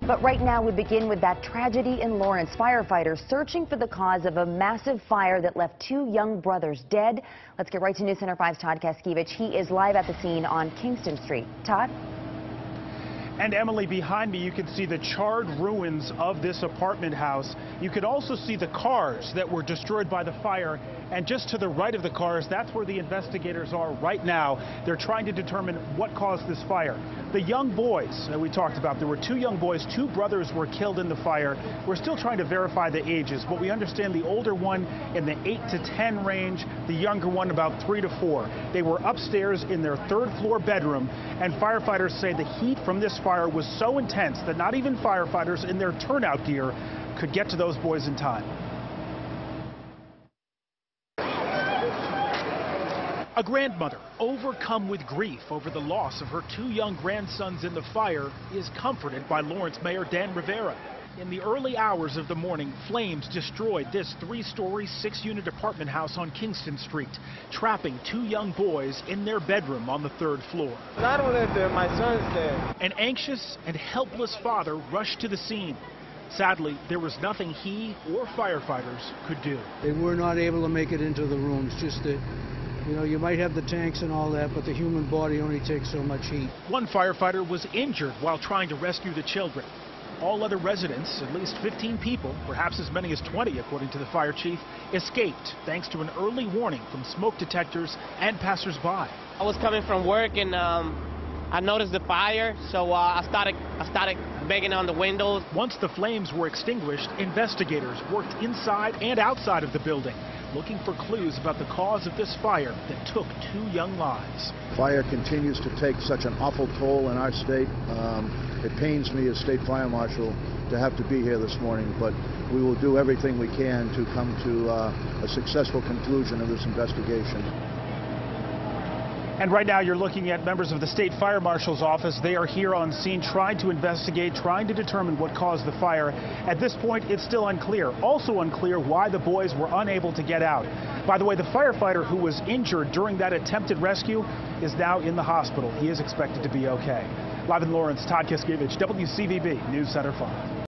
But right now we begin with that tragedy in Lawrence. Firefighters searching for the cause of a massive fire that left two young brothers dead. Let's get right to News Center 5's Todd Kaskiewicz. He is live at the scene on Kingston Street. Todd? And Emily, behind me you can see the charred ruins of this apartment house. You can also see the cars that were destroyed by the fire. And just to the right of the cars, that's where the investigators are right now. They're trying to determine what caused this fire. The young boys that we talked about, there were two young boys, two brothers were killed in the fire. We're still trying to verify the ages, but we understand the older one in the 8 to 10 range, the younger one about 3 to 4. They were upstairs in their third floor bedroom, and firefighters say the heat from this fire was so intense that not even firefighters in their turnout gear could get to those boys in time. A grandmother overcome with grief over the loss of her two young grandsons in the fire is comforted by Lawrence Mayor Dan Rivera. In the early hours of the morning, flames destroyed this 3-story, 6-unit apartment house on Kingston Street, trapping two young boys in their bedroom on the 3rd floor. I don't live there, my son's there. An anxious and helpless father rushed to the scene. Sadly, there was nothing he or firefighters could do. They were not able to make it into the rooms, just that, you know, you might have the tanks and all that, but the human body only takes so much heat. One firefighter was injured while trying to rescue the children. All other residents, at least 15 people, perhaps as many as 20 according to the fire chief, escaped thanks to an early warning from smoke detectors and passersby. I was coming from work and I noticed the fire, so I started banging on the windows. Once the flames were extinguished, investigators worked inside and outside of the building, looking for clues about the cause of this fire that took two young lives. Fire continues to take such an awful toll in our state. It pains me as State Fire Marshal to have to be here this morning, but we will do everything we can to come to a successful conclusion of this investigation. And right now you're looking at members of the State Fire Marshal's office. They are here on scene trying to investigate, trying to determine what caused the fire. At this point, it's still unclear. Also unclear why the boys were unable to get out. By the way, the firefighter who was injured during that attempted rescue is now in the hospital. He is expected to be okay. Live in Lawrence, Todd Kaskiewicz, WCVB News Center 5.